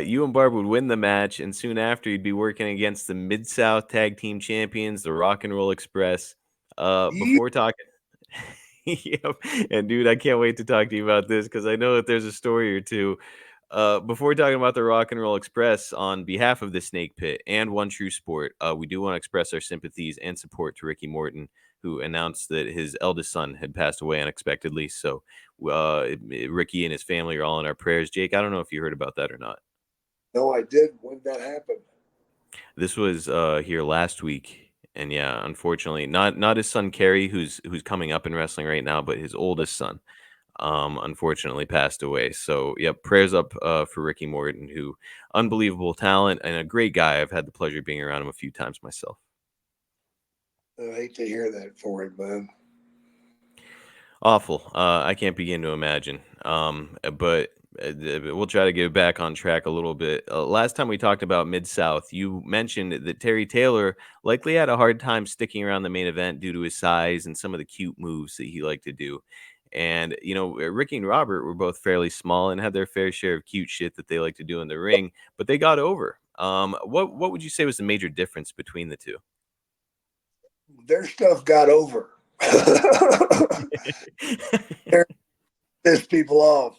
you and Barb would win the match, and soon after, you'd be working against the Mid-South Tag Team Champions, the Rock and Roll Express. You, Before talking, yep. And dude, I can't wait to talk to you about this because I know that there's a story or two. Before talking about the Rock and Roll Express, on behalf of the Snake Pit and One True Sport, we do want to express our sympathies and support to Ricky Morton, who announced that his eldest son had passed away unexpectedly. So, Ricky and his family are all in our prayers. Jake, I don't know if you heard about that or not. no, I didn't. When did that happen? This was here last week, and yeah, unfortunately, not his son Kerry, who's coming up in wrestling right now, but his oldest son, unfortunately passed away. So, yep, prayers up for Ricky Morton, who unbelievable talent and a great guy. I've had the pleasure of being around him a few times myself. I hate to hear that for him, man. Awful. I can't begin to imagine. But we'll try to get back on track a little bit. Last time we talked about Mid South, you mentioned that Terry Taylor likely had a hard time sticking around the main event due to his size and some of the cute moves that he liked to do. And Ricky and Robert were both fairly small and had their fair share of cute shit that they like to do in the ring, but they got over. What would you say was the major difference between the two? Their stuff got over. They're pissed people off.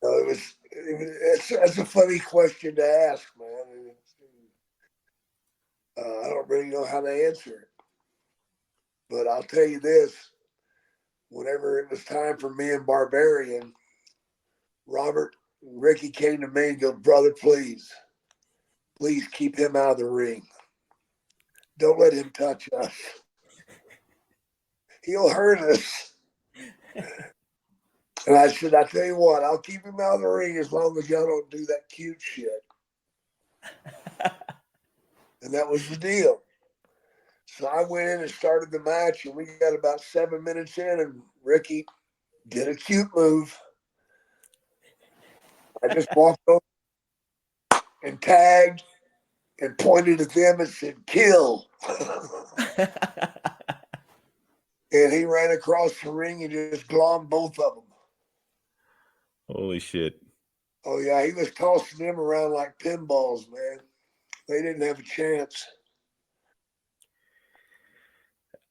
No, that's a funny question to ask, man. I don't really know how to answer it, but I'll tell you this: whenever it was time for me and Barbarian, Robert and Ricky came to me and go, "Brother, please keep him out of the ring. Don't let him touch us. He'll hurt us." And I said, "I tell you what, I'll keep him out of the ring as long as y'all don't do that cute shit." And that was the deal. So I went in and started the match, and we got about 7 minutes in, and Ricky did a cute move. I just walked over and tagged and pointed at them and said, "Kill." And he ran across the ring and just glommed both of them. Holy shit. Oh, yeah, he was tossing them around like pinballs, man. They didn't have a chance.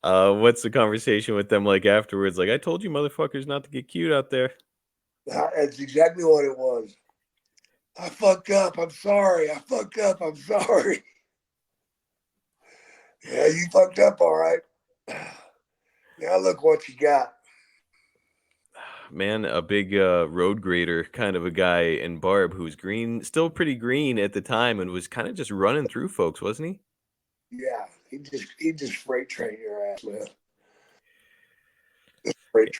What's the conversation with them like afterwards? Like, I told you motherfuckers not to get cute out there. That's exactly what it was. "I fucked up. I'm sorry. I fucked up. I'm sorry." "Yeah, you fucked up, all right. Now look what you got." Man, a big road grader kind of a guy in Barb who's green, still pretty green at the time, and was kind of just running through folks, wasn't he? Yeah, he just freight train your ass, man. Just freight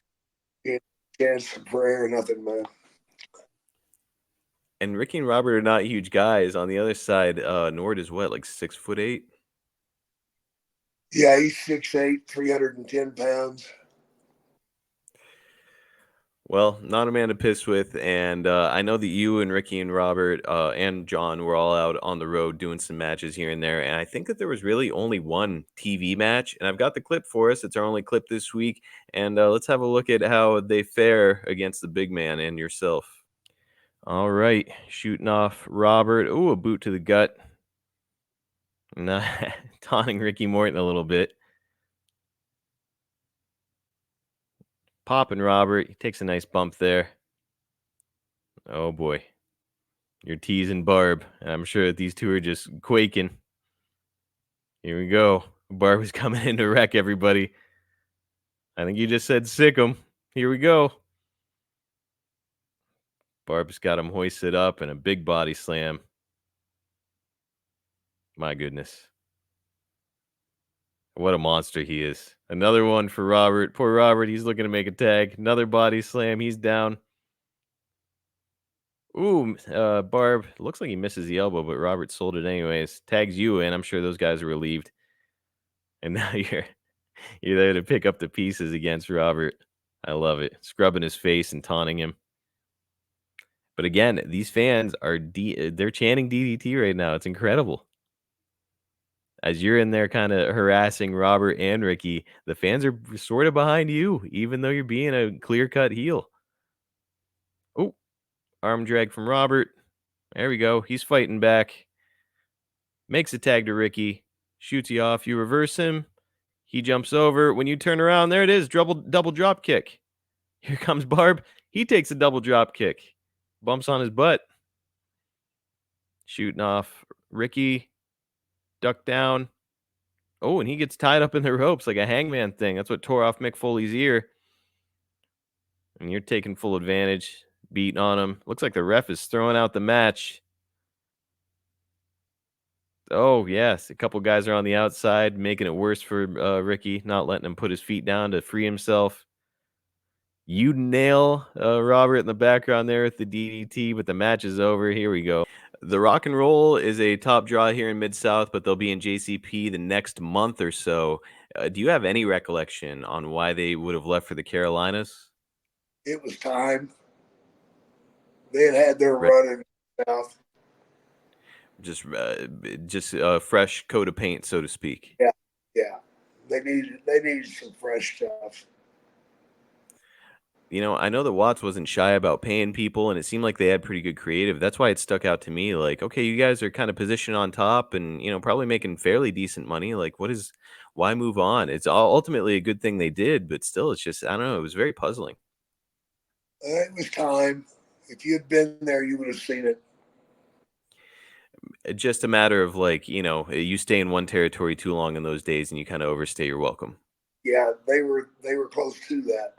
train. Chance for prayer, nothing, man. And Ricky and Robert are not huge guys. On the other side, Nord is what, like 6'8"? Yeah, he's 6'8", 310 pounds. Well, not a man to piss with, and I know that you and Ricky and Robert and John were all out on the road doing some matches here and there, and I think that there was really only one TV match, and I've got the clip for us. It's our only clip this week, and let's have a look at how they fare against the big man and yourself. All right, shooting off Robert. Ooh, a boot to the gut. Nah, taunting Ricky Morton a little bit. Popping Robert. He takes a nice bump there. Oh boy. You're teasing Barb. And I'm sure that these two are just quaking. Here we go. Barb is coming in to wreck everybody. I think you just said sick 'em. Here we go. Barb's got him hoisted up and a big body slam. My goodness. What a monster he is. Another one for Robert. Poor Robert. He's looking to make a tag. Another body slam. He's down. Ooh, Barb. Looks like he misses the elbow, but Robert sold it anyways. Tags you in. I'm sure those guys are relieved. And now you're there to pick up the pieces against Robert. I love it. Scrubbing his face and taunting him. But again, these fans are they're chanting DDT right now. It's incredible. As you're in there kind of harassing Robert and Ricky, the fans are sort of behind you, even though you're being a clear-cut heel. Arm drag from Robert. There we go. He's fighting back. Makes a tag to Ricky. Shoots you off. You reverse him. He jumps over. When you turn around, there it is. Double drop kick. Here comes Barb. He takes a double drop kick. Bumps on his butt. Shooting off Ricky. Duck down. Oh, and he gets tied up in the ropes like a hangman thing. That's what tore off Mick Foley's ear. And you're taking full advantage. Beating on him. Looks like the ref is throwing out the match. Oh, yes. A couple guys are on the outside, making it worse for Ricky, not letting him put his feet down to free himself. You nail Robert in the background there with the DDT, but the match is over. Here we go. The Rock and Roll is a top draw here in Mid-South, but they'll be in JCP the next month or so. Do you have any recollection on why they would have left for the Carolinas? It was time. They had their Right. run in the South. Just a fresh coat of paint, so to speak. Yeah, yeah. They needed some fresh stuff. You know, I know that Watts wasn't shy about paying people, and it seemed like they had pretty good creative. That's why it stuck out to me. Like, okay, you guys are kind of positioned on top, and probably making fairly decent money. Like, why move on? It's ultimately a good thing they did, but still, it's just I don't know. It was very puzzling. It was time. If you'd been there, you would have seen it. Just a matter of like, you stay in one territory too long in those days, and you kind of overstay your welcome. Yeah, they were close to that.